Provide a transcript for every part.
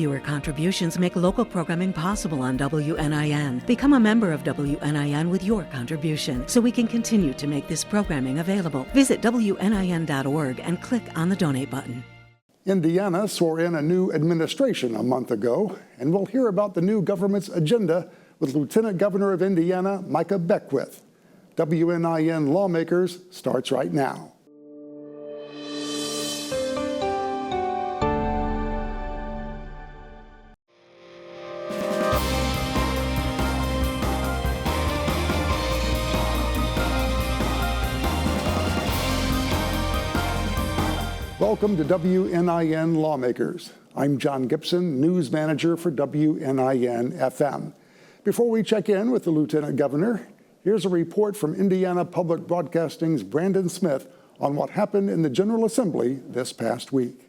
Viewer contributions make local programming possible on WNIN. Become a member of WNIN with your contribution so we can continue to make this programming available. Visit WNIN.org and click on the donate button. Indiana swore in a new administration a month ago, and we'll hear about the new government's agenda with Lieutenant Governor of Indiana, Micah Beckwith. WNIN Lawmakers starts right now. Welcome to WNIN Lawmakers. I'm John Gibson, news manager for WNIN FM. Before we check in with the Lieutenant Governor, here's a report from Indiana Public Broadcasting's Brandon Smith on what happened in the General Assembly this past week.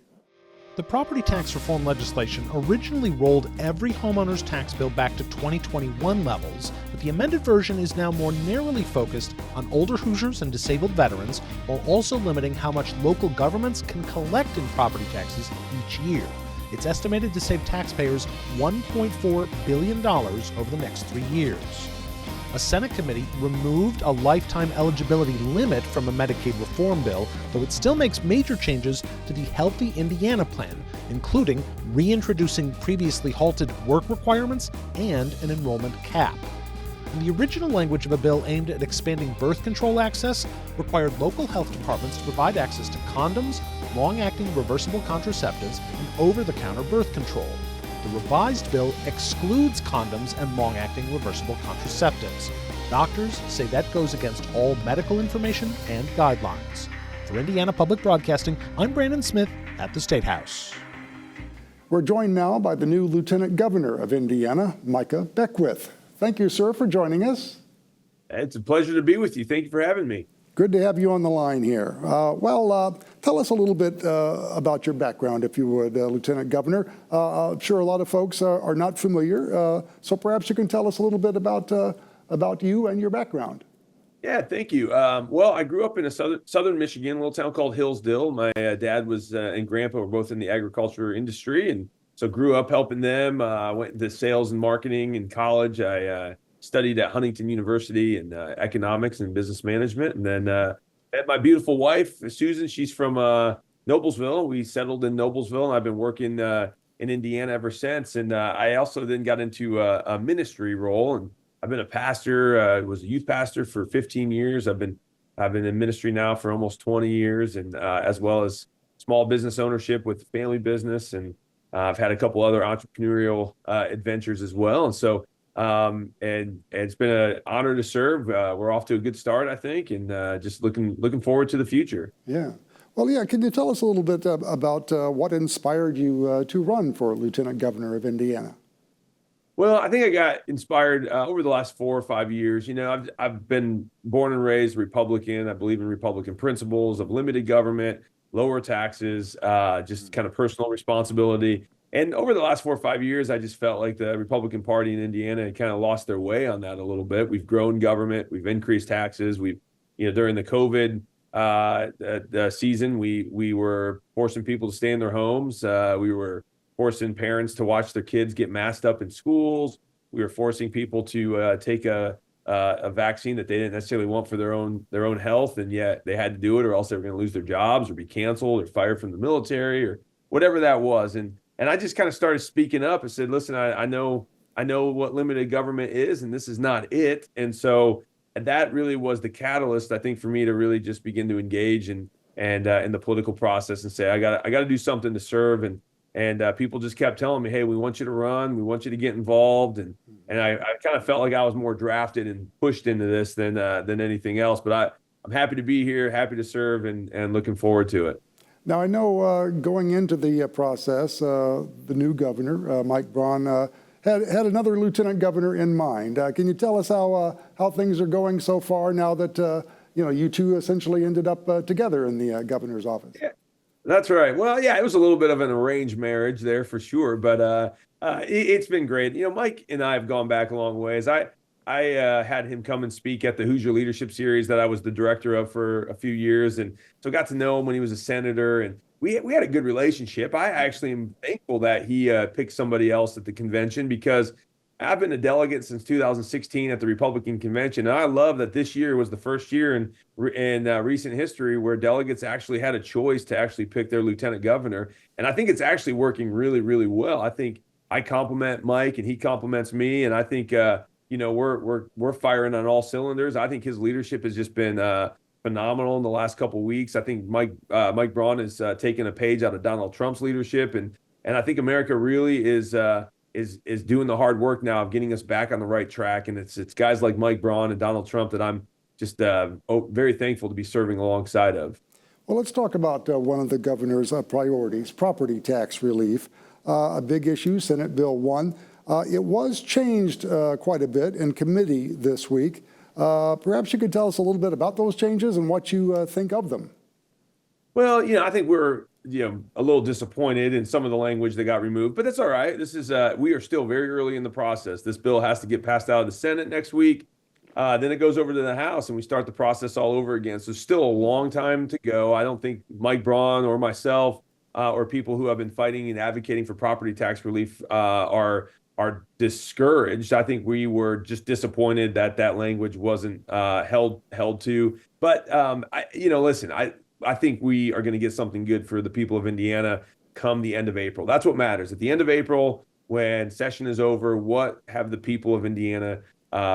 The property tax reform legislation originally rolled every homeowner's tax bill back to 2021 levels, but the amended version is now more narrowly focused on older Hoosiers and disabled veterans, while also limiting how much local governments can collect in property taxes each year. It's estimated to save taxpayers $1.4 billion over the next 3 years. A Senate committee removed a lifetime eligibility limit from a Medicaid reform bill, though it still makes major changes to the Healthy Indiana plan, including reintroducing previously halted work requirements and an enrollment cap. And the original language of a bill aimed at expanding birth control access required local health departments to provide access to condoms, long-acting reversible contraceptives, and over-the-counter birth control. The revised bill excludes condoms and long-acting reversible contraceptives. Doctors say that goes against all medical information and guidelines. For Indiana Public Broadcasting, I'm Brandon Smith at the State House. We're joined now by the new Lieutenant Governor of Indiana, Micah Beckwith. Thank you, sir, for joining us. It's a pleasure to be with you. Thank you for having me. Good to have you on the line here. Tell us a little bit about your background, if you would, Lieutenant Governor. I'm sure a lot of folks are not familiar, so perhaps you can tell us a little bit about you and your background. Yeah, thank you. Well, I grew up in a southern Michigan, little town called Hillsdale. My dad was and grandpa were both in the agriculture industry, and so grew up helping them. Went into sales and marketing in college. I studied at Huntington University in economics and business management. And then met my beautiful wife, Susan. She's from Noblesville. We settled in Noblesville, and I've been working in Indiana ever since. And I also then got into a ministry role, and I've been a pastor. Was a youth pastor for 15 years. I've been in ministry now for almost 20 years, and as well as small business ownership with family business. And I've had a couple other entrepreneurial adventures as well. And so and it's been an honor to serve. We're off to a good start, I think, and just looking forward to the future. Yeah. Well, yeah. Can you tell us a little bit about what inspired you to run for Lieutenant Governor of Indiana? Well, I think I got inspired over the last 4 or 5 years. You know, I've been born and raised Republican. I believe in Republican principles of limited government, lower taxes, just kind of personal responsibility. And over the last 4 or 5 years, I just felt like the Republican Party in Indiana had kind of lost their way on that a little bit. We've grown government, we've increased taxes. During the COVID the season, we were forcing people to stay in their homes. We were forcing parents to watch their kids get masked up in schools. We were forcing people to take a vaccine that they didn't necessarily want for their own health, and yet they had to do it, or else they were going to lose their jobs, or be canceled, or fired from the military, or whatever that was. And I just kind of started speaking up and said, listen, I know what limited government is, and this is not it. And so that really was the catalyst, I think, for me to really just begin to engage in the political process and say, I got to do something to serve. And people just kept telling me, hey, we want you to run. We want you to get involved. And I kind of felt like I was more drafted and pushed into this than anything else. But I'm happy to be here, happy to serve, and looking forward to it. Now, I know going into the process, the new governor, Mike Braun, had another lieutenant governor in mind. Can you tell us how things are going so far now that you two essentially ended up together in the governor's office? Yeah, that's right. Well, yeah, it was a little bit of an arranged marriage there for sure, but it's been great. You know, Mike and I have gone back a long ways. I had him come and speak at the Hoosier Leadership Series that I was the director of for a few years, and so got to know him when he was a senator. And we had a good relationship. I actually am thankful that he picked somebody else at the convention, because I've been a delegate since 2016 at the Republican convention, and I love that this year was the first year in recent history where delegates actually had a choice to actually pick their lieutenant governor. And I think it's actually working really, really well. I think I compliment Mike and he compliments me, and I think we're firing on all cylinders. I think his leadership has just been phenomenal in the last couple of weeks. I think Mike Braun has taken a page out of Donald Trump's leadership, and I think America really is doing the hard work now of getting us back on the right track. And it's guys like Mike Braun and Donald Trump that I'm just very thankful to be serving alongside of. Well, let's talk about one of the governor's priorities, property tax relief, a big issue, Senate Bill 1. It was changed quite a bit in committee this week. Perhaps you could tell us a little bit about those changes and what you think of them. Well, I think we're a little disappointed in some of the language that got removed, but that's all right. This is we are still very early in the process. This bill has to get passed out of the Senate next week. Then it goes over to the House, and we start the process all over again. So still a long time to go. I don't think Mike Braun or myself or people who have been fighting and advocating for property tax relief are discouraged. I think we were just disappointed that language wasn't held to. But listen, I think we are going to get something good for the people of Indiana come the end of April. That's what matters. At the end of April, when session is over, what have the people of Indiana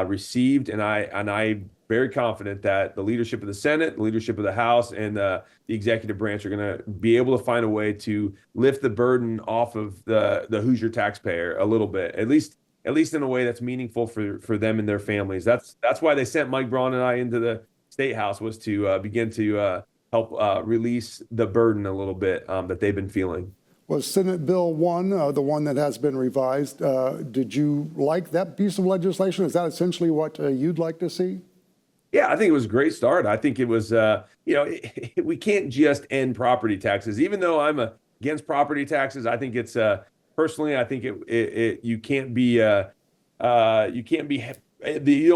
received? And I'm very confident that the leadership of the Senate, the leadership of the House, and the executive branch are going to be able to find a way to lift the burden off of the Hoosier taxpayer a little bit, at least in a way that's meaningful for them and their families. That's why they sent Mike Braun and I into the State House, was to begin to help release the burden a little bit that they've been feeling. Was Senate Bill 1, the one that has been revised, did you like that piece of legislation? Is that essentially what you'd like to see? Yeah, I think it was a great start. I think it was, we can't just end property taxes. Even though I'm against property taxes, I think it's, personally, I think you can't be, you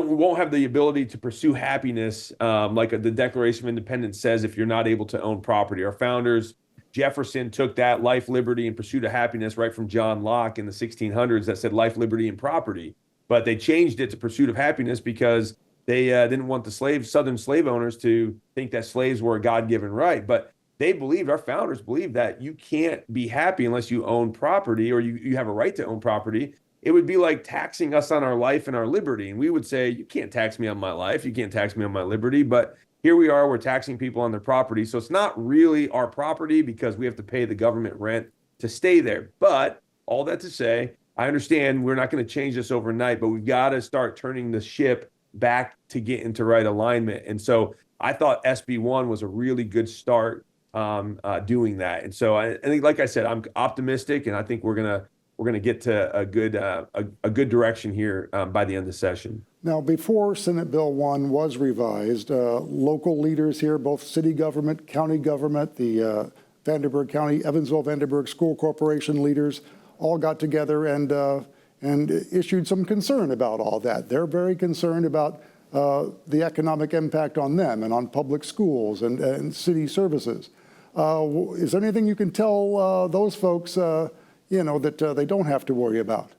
won't have the ability to pursue happiness like the Declaration of Independence says if you're not able to own property. Our founders, Jefferson, took that life, liberty, and pursuit of happiness right from John Locke in the 1600s that said life, liberty, and property. But they changed it to pursuit of happiness because they didn't want the Southern slave owners to think that slaves were a God-given right. But our founders believed that you can't be happy unless you own property, or you have a right to own property. It would be like taxing us on our life and our liberty. And we would say, you can't tax me on my life. You can't tax me on my liberty. But here we are, we're taxing people on their property. So it's not really our property because we have to pay the government rent to stay there. But all that to say, I understand we're not going to change this overnight, but we've got to start turning the ship back to get into right alignment. And so I thought SB 1 was a really good start doing that. And so I think, like I said, I'm optimistic, and I think we're gonna get to a good direction here by the end of the session. Now, before Senate Bill 1 was revised, local leaders here, both city government, county government, the Vanderburgh County, Evansville-Vanderburgh School Corporation leaders all got together and issued some concern about all that. They're very concerned about the economic impact on them and on public schools and city services. Is there anything you can tell those folks, that they don't have to worry about?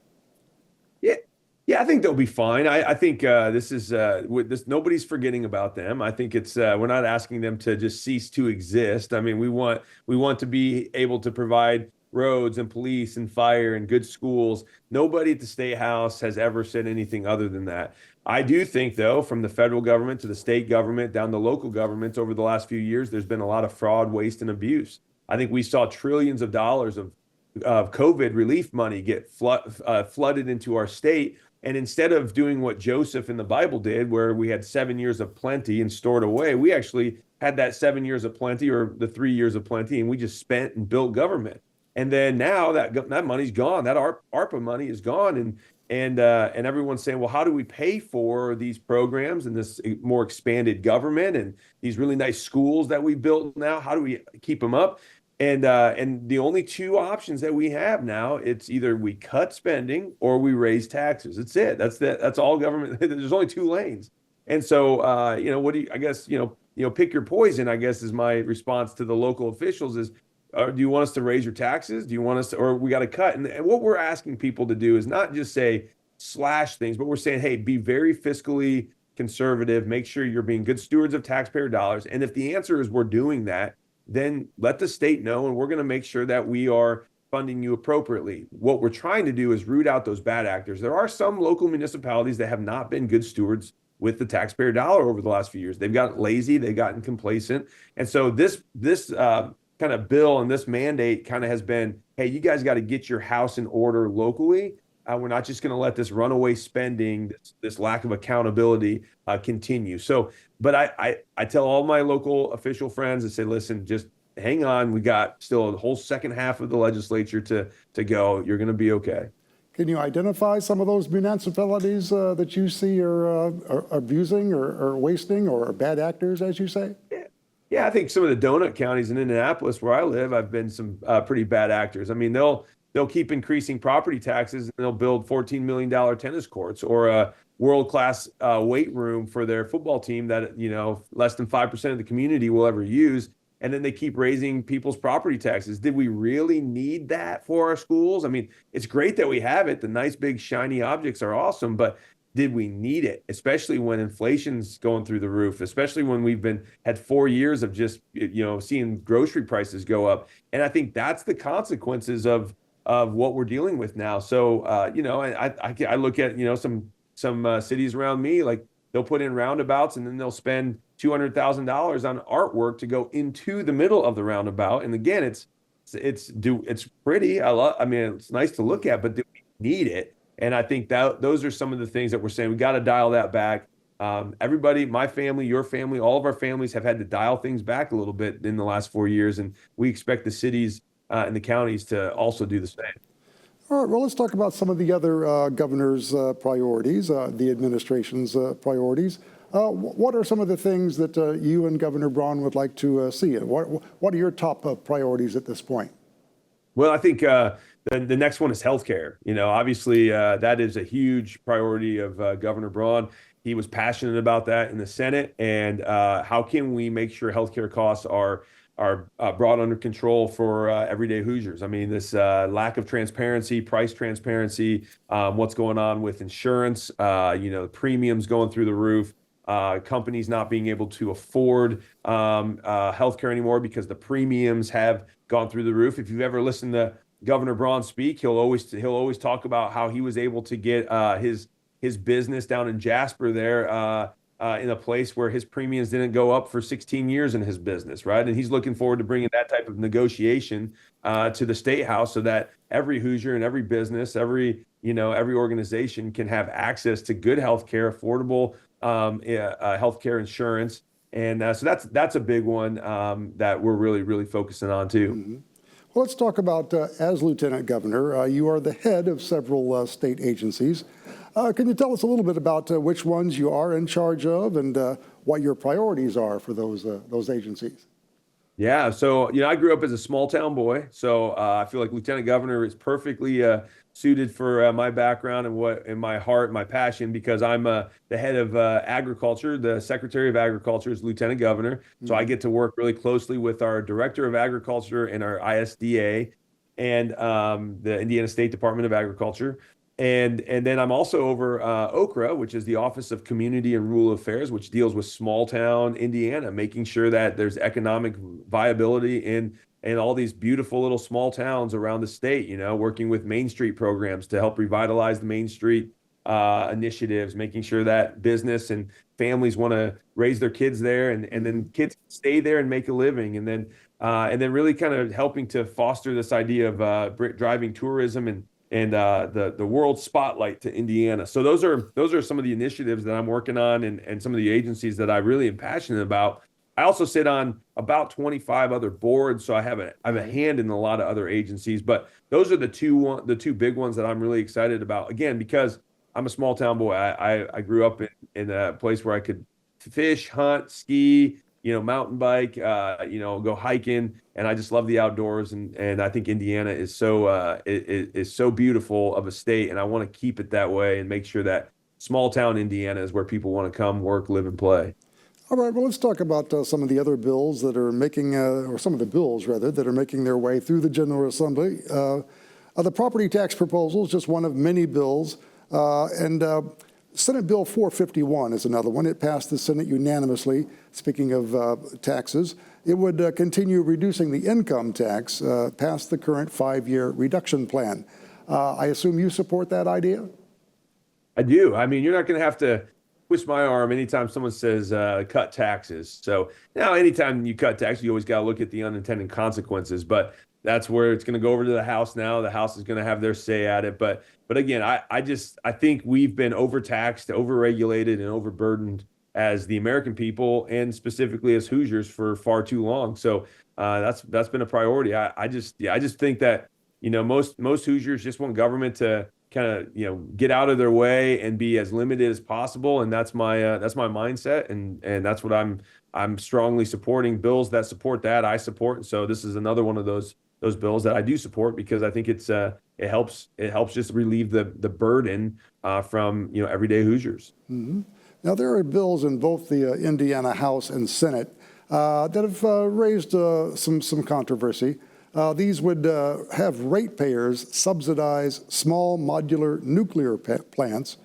Yeah, I think they'll be fine. I think nobody's forgetting about them. I think it's we're not asking them to just cease to exist. I mean, we want to be able to provide roads and police and fire and good schools. Nobody at the State House has ever said anything other than that. I do think, though, from the federal government to the state government down to local governments over the last few years, there's been a lot of fraud, waste, and abuse. I think we saw trillions of dollars of COVID relief money get flooded into our state. And instead of doing what Joseph in the Bible did, where we had 7 years of plenty and stored away, we actually had that 7 years of plenty, or the 3 years of plenty, and we just spent and built government. And then now that money's gone, that ARPA money is gone, and everyone's saying, well, how do we pay for these programs and this more expanded government and these really nice schools that we built now? How do we keep them up? And the only two options that we have now, it's either we cut spending or we raise taxes. That's it. That's all government. There's only two lanes. And so, pick your poison, I guess, is my response to the local officials is, do you want us to raise your taxes? Do you want us to, or we got to cut? And what we're asking people to do is not just say slash things, but we're saying, hey, be very fiscally conservative, make sure you're being good stewards of taxpayer dollars. And if the answer is we're doing that, then let the state know, and we're going to make sure that we are funding you appropriately. What we're trying to do is root out those bad actors. There are some local municipalities that have not been good stewards with the taxpayer dollar over the last few years. They've gotten lazy, they've gotten complacent. And so this kind of bill and this mandate kind of has been, hey, you guys got to get your house in order locally. We're not just going to let this runaway spending, this lack of accountability continue. So, but I tell all my local official friends, I say, listen, just hang on. We got still a whole second half of the legislature to go. You're going to be okay. Can you identify some of those municipalities that you see are abusing or wasting or bad actors, as you say? Yeah, I think some of the donut counties in Indianapolis, where I live, I've been some pretty bad actors. I mean, they'll keep increasing property taxes, and they'll build $14 million tennis courts or a world-class weight room for their football team that, less than 5% of the community will ever use. And then they keep raising people's property taxes. Did we really need that for our schools? I mean, it's great that we have it. The nice, big, shiny objects are awesome, but did we need it? Especially when inflation's going through the roof, especially when we've had 4 years of just, seeing grocery prices go up. And I think that's the consequences of what we're dealing with now. So, I look at, some cities around me, like they'll put in roundabouts and then they'll spend $200,000 on artwork to go into the middle of the roundabout. And again, it's pretty. It's nice to look at, but do we need it? And I think that those are some of the things that we're saying. We got to dial that back. Everybody, my family, your family, all of our families have had to dial things back a little bit in the last 4 years. And we expect the cities and the counties to also do the same. All right, well, let's talk about some of the other governor's priorities, the administration's priorities. What are some of the things that you and Governor Braun would like to see? What are your top priorities at this point? Well, I think the next one is healthcare. Obviously, that is a huge priority of Governor Braun. He was passionate about that in the Senate. And how can we make sure healthcare costs are brought under control for everyday Hoosiers? I mean, this lack of transparency, price transparency, what's going on with insurance, the premiums going through the roof. Companies not being able to afford healthcare anymore because the premiums have gone through the roof. If you've ever listened to Governor Braun speak, he'll always talk about how he was able to get his business down in Jasper there in a place where his premiums didn't go up for 16 years in his business, right? And he's looking forward to bringing that type of negotiation to the State House so that every Hoosier and every business, every organization can have access to good healthcare, affordable healthcare insurance. And so that's a big one that we're really, really focusing on too. Mm-hmm. Well, let's talk about, as Lieutenant Governor, you are the head of several state agencies. Can you tell us a little bit about which ones you are in charge of and what your priorities are for those agencies? Yeah, so I grew up as a small town boy, so I feel like Lieutenant Governor is perfectly suited for my background and my heart, my passion, because I'm the head of agriculture. The Secretary of Agriculture is Lieutenant Governor, so I get to work really closely with our Director of Agriculture and our ISDA and the Indiana State Department of Agriculture. And then I'm also over OCRA, which is the Office of Community and Rural Affairs, which deals with small town Indiana, making sure that there's economic viability in all these beautiful little small towns around the state, working with Main Street programs to help revitalize the Main Street initiatives, making sure that business and families want to raise their kids there and then kids stay there and make a living. And then really kind of helping to foster this idea of driving tourism and the world spotlight to Indiana. So those are some of the initiatives that I'm working on and some of the agencies that I really am passionate about. I also sit on about 25 other boards, so I have a hand in a lot of other agencies. But those are the two big ones that I'm really excited about. Again, because I'm a small town boy. I grew up in a place where I could fish, hunt, ski, mountain bike, go hiking, and I just love the outdoors. And I think Indiana is so beautiful of a state, and I want to keep it that way and make sure that small town Indiana is where people want to come, work, live, and play. All right, well, let's talk about some of the other bills that are making, or some of the bills, rather, that are making their way through the General Assembly. The property tax proposal is just one of many bills, and Senate Bill 451 is another one. It passed the Senate unanimously. Speaking of taxes, it would continue reducing the income tax past the current 5-year reduction plan. I assume you support that idea? I do. I mean, you're not going to have to twist my arm anytime someone says cut taxes. So now anytime you cut taxes, you always got to look at the unintended consequences. But that's where it's going to go over to the House now. The House is going to have their say at it. But again, I think we've been overtaxed, overregulated, and overburdened as the American people, and specifically as Hoosiers, for far too long. So that's been a priority. I just think that most Hoosiers just want government to kind of get out of their way and be as limited as possible, and that's my mindset, and that's what I'm strongly supporting. Bills that support that I support, and so this is another one of those bills that I do support, because I think it helps just relieve the burden from everyday Hoosiers. Mm-hmm. Now, there are bills in both the Indiana House and Senate that have raised some controversy. These would have ratepayers subsidize small modular nuclear plants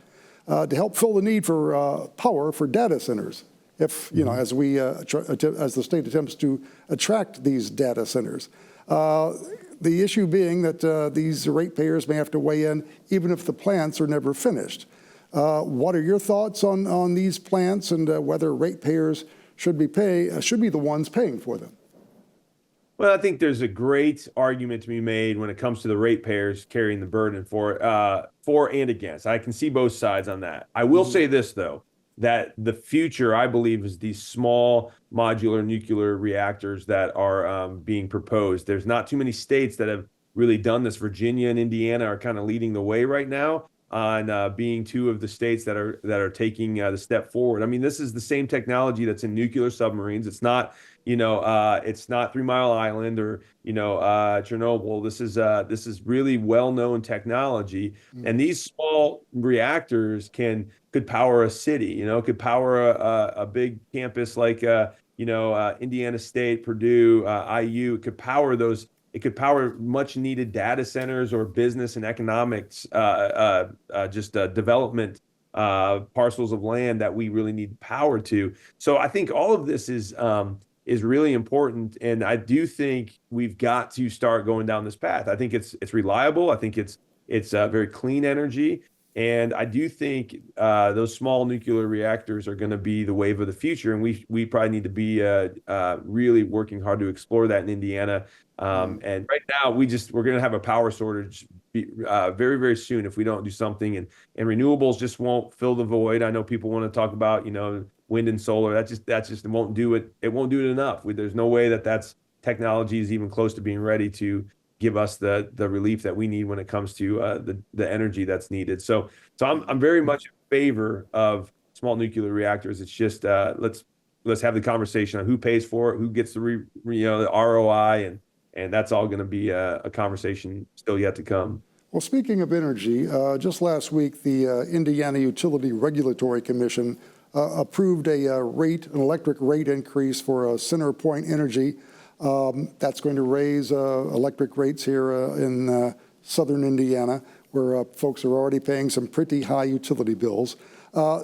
to help fill the need for power for data centers. If as the state attempts to attract these data centers, the issue being that these ratepayers may have to weigh in even if the plants are never finished. What are your thoughts on these plants, and whether ratepayers should be the ones paying for them? Well, I think there's a great argument to be made when it comes to the ratepayers carrying the burden for and against. I can see both sides on that. I will say this, though, that the future, I believe, is these small modular nuclear reactors that are being proposed. There's not too many states that have really done this. Virginia and Indiana are kind of leading the way right now on being two of the states that are taking the step forward. I mean, this is the same technology that's in nuclear submarines. It's not, it's not 3 Mile Island or Chernobyl. This is really well-known technology, and these small reactors could power a city. Could power a big campus like Indiana State, Purdue, IU. It could power those. It could power much needed data centers or business and economics, development parcels of land that we really need power to. So I think all of this is really important, and I do think we've got to start going down this path. I think it's reliable. I think it's very clean energy. And I do think those small nuclear reactors are going to be the wave of the future, and we probably need to be really working hard to explore that in Indiana. And right now, we're going to have a power shortage very, very soon if we don't do something. And renewables just won't fill the void. I know people want to talk about wind and solar. That just won't do it. It won't do it enough. There's no way that's technology is even close to being ready to give us the relief that we need when it comes to the energy that's needed. So I'm very much in favor of small nuclear reactors. It's just let's have the conversation on who pays for it, who gets the ROI, and that's all going to be a conversation still yet to come. Well, speaking of energy, just last week the Indiana Utility Regulatory Commission approved an electric rate increase for CenterPoint Energy. That's going to raise electric rates here in southern Indiana, where folks are already paying some pretty high utility bills.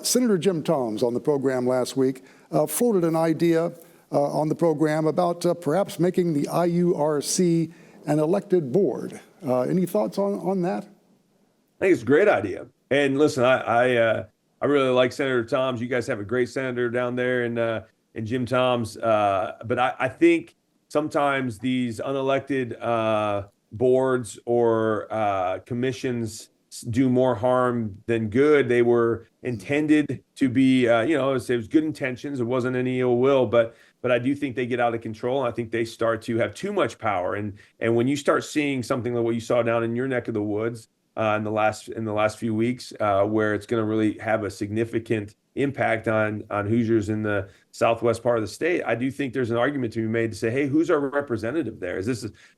Senator Jim Toms on the program last week floated an idea on the program about perhaps making the IURC an elected board. Any thoughts on that? I think it's a great idea. And listen, I really like Senator Toms. You guys have a great senator down there in Jim Toms. But I think sometimes these unelected boards or commissions do more harm than good. They were intended to be, it was good intentions. It wasn't any ill will, but I do think they get out of control. And I think they start to have too much power. And when you start seeing something like what you saw down in your neck of the woods, in the last few weeks, where it's going to really have a significant impact on Hoosiers in the southwest part of the state. I do think there's an argument to be made to say, hey, who's our representative there?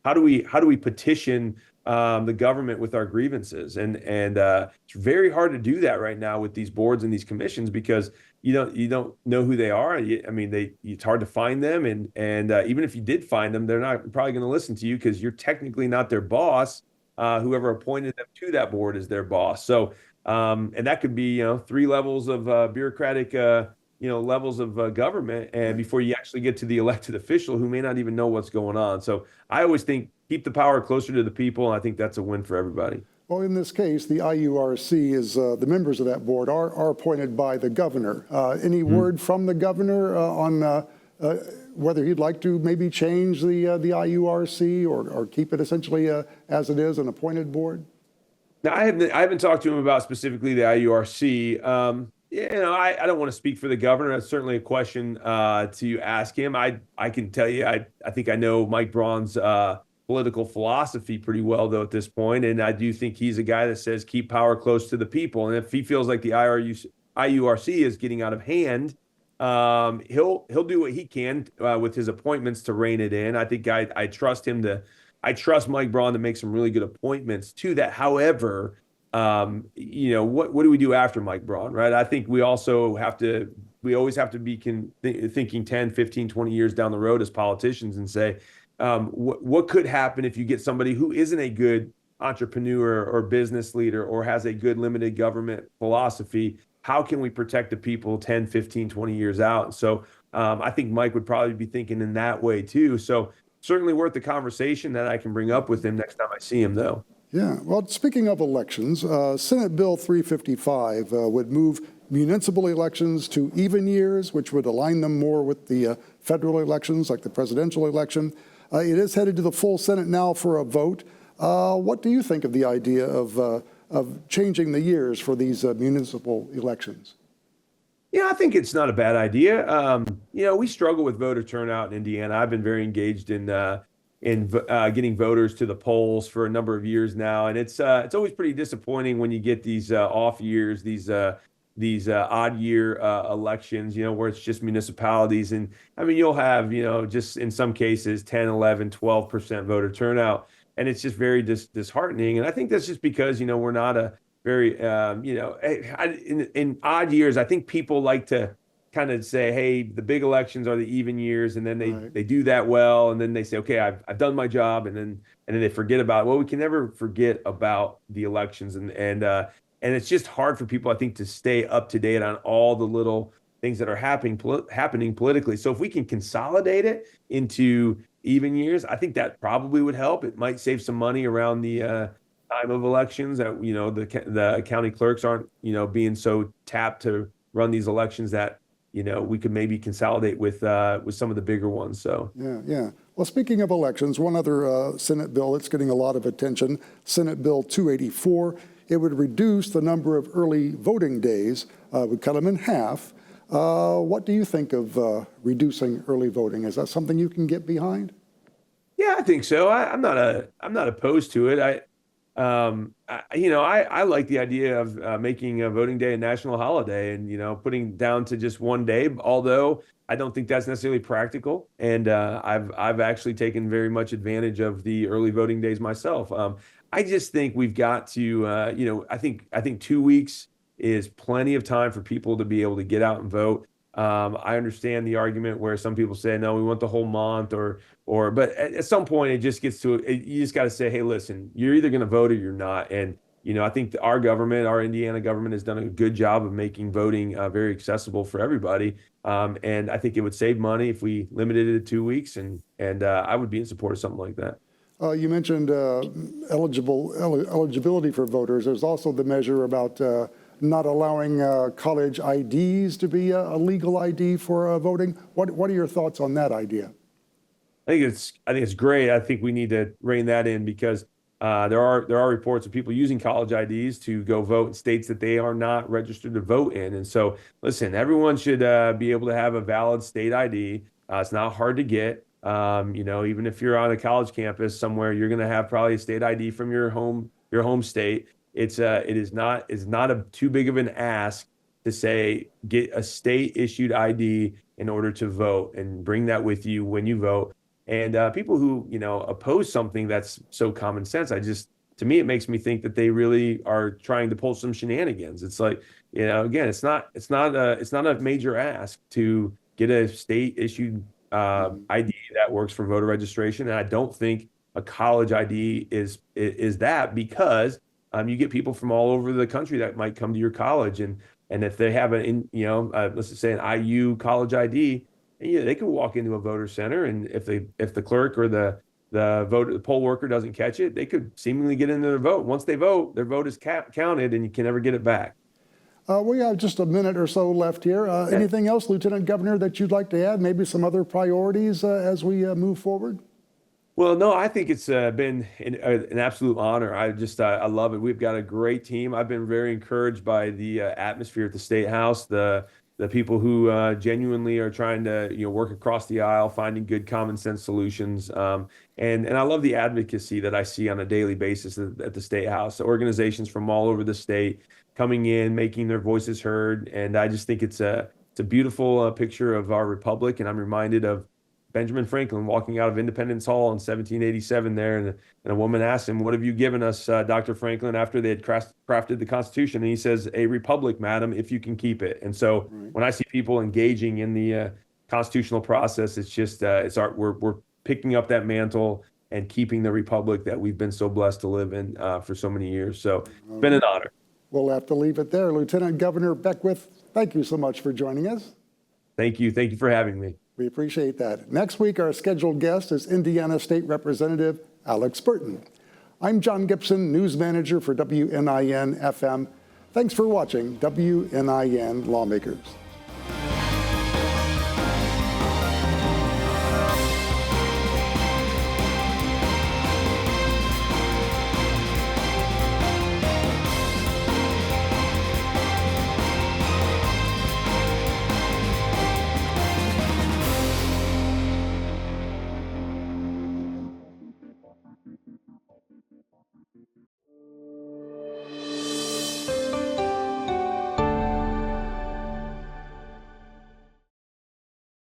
How do we petition the government with our grievances? And it's very hard to do that right now with these boards and these commissions, because you don't know who they are. It's hard to find them, and even if you did find them, they're not probably going to listen to you because you're technically not their boss. Whoever appointed them to that board is their boss. So, and that could be, 3 levels of bureaucratic, levels of government, and before you actually get to the elected official who may not even know what's going on. So I always think keep the power closer to the people, and I think that's a win for everybody. Well, in this case, the IURC is the members of that board are appointed by the governor. Any word from the governor on whether he'd like to maybe change the IURC or keep it essentially as it is, an appointed board? Now, I haven't talked to him about specifically the IURC. I don't want to speak for the governor. That's certainly a question to ask him. I can tell you, I think I know Mike Braun's political philosophy pretty well, though, at this point. And I do think he's a guy that says keep power close to the people. And if he feels like the IURC is getting out of hand, he'll do what he can with his appointments to rein it in. I think I trust Mike Braun to make some really good appointments to that. However, what do we do after Mike Braun, right? I think we always have to be thinking 10, 15, 20 years down the road as politicians and say, what could happen if you get somebody who isn't a good entrepreneur or business leader or has a good limited government philosophy? How can we protect the people 10, 15, 20 years out? So I think Mike would probably be thinking in that way too. So certainly worth the conversation that I can bring up with him next time I see him, though. Yeah, well, speaking of elections, Senate Bill 355 would move municipal elections to even years, which would align them more with the federal elections, like the presidential election. It is headed to the full Senate now for a vote. What do you think of the idea of changing the years for these municipal elections? Yeah, I think it's not a bad idea. We struggle with voter turnout in Indiana. I've been very engaged in getting voters to the polls for a number of years now, and it's always pretty disappointing when you get these off years, these odd year elections, where it's just municipalities. And I mean, you'll have, just in some cases 10, 11, 12% voter turnout, and it's just very disheartening. And I think that's just because we're not a very in odd years. I think people like to kind of say, hey, the big elections are the even years, and then they do that well, and then they say, okay, I've done my job, and then they forget about it. Well, we can never forget about the elections, and it's just hard for people, I think, to stay up to date on all the little things that are happening politically. So if we can consolidate it into even years, I think that probably would help. It might save some money around the time of elections. That the county clerks aren't being so tapped to run these elections that we could maybe consolidate with some of the bigger ones. So yeah. Well, speaking of elections, one other Senate bill that's getting a lot of attention, Senate Bill 284. It would reduce the number of early voting days, would cut them in half. What do you think of reducing early voting? Is that something you can get behind? Yeah, I think so. I'm not opposed to it. I like the idea of making a voting day a national holiday and putting down to just one day. Although I don't think that's necessarily practical, and I've actually taken very much advantage of the early voting days myself. I just think we've got to, I think 2 weeks is plenty of time for people to be able to get out and vote. I understand the argument where some people say, no, we want the whole month but at some point it just gets to you just got to say, hey, listen, you're either going to vote or you're not. And, I think our Indiana government has done a good job of making voting very accessible for everybody. And I think it would save money if we limited it to 2 weeks, and I would be in support of something like that. You mentioned eligibility for voters. There's also the measure about not allowing college IDs to be a legal ID for voting. What are your thoughts on that idea? I think it's great. I think we need to rein that in because there are reports of people using college IDs to go vote in states that they are not registered to vote in. And so, listen, everyone should be able to have a valid state ID. It's not hard to get. Even if you're on a college campus somewhere, you're going to have probably a state ID from your home state. it is not too big of an ask to say get a state issued ID in order to vote and bring that with you when you vote. And people who oppose something that's so common sense, to me it makes me think that they really are trying to pull some shenanigans. It's like, again, it's not a major ask to get a state issued ID that works for voter registration, and I don't think a college ID is that, because you get people from all over the country that might come to your college, and if they have let's just say an IU college ID, they could walk into a voter center, and if the clerk or the poll worker doesn't catch it, they could seemingly get into their vote. Once they vote, their vote is counted, and you can never get it back. We have just a minute or so left here. Anything else, Lieutenant Governor, that you'd like to add? Maybe some other priorities as we move forward? Well, no, I think it's been an absolute honor. I love it. We've got a great team. I've been very encouraged by the atmosphere at the State House, the people who genuinely are trying to work across the aisle, finding good common sense solutions. And I love the advocacy that I see on a daily basis at the State House. Organizations from all over the state coming in, making their voices heard, and I just think it's a beautiful picture of our republic. And I'm reminded of Benjamin Franklin walking out of Independence Hall in 1787 there, and a woman asked him, "What have you given us, Dr. Franklin?" after they had crafted the Constitution, and he says, "A republic, madam, if you can keep it." And so when I see people engaging in the constitutional process, it's just we're picking up that mantle and keeping the republic that we've been so blessed to live in for so many years. So it's been an honor. We'll have to leave it there. Lieutenant Governor Beckwith, thank you so much for joining us. Thank you. Thank you for having me. We appreciate that. Next week, our scheduled guest is Indiana State Representative Alex Burton. I'm John Gibson, News Manager for WNIN FM. Thanks for watching WNIN Lawmakers.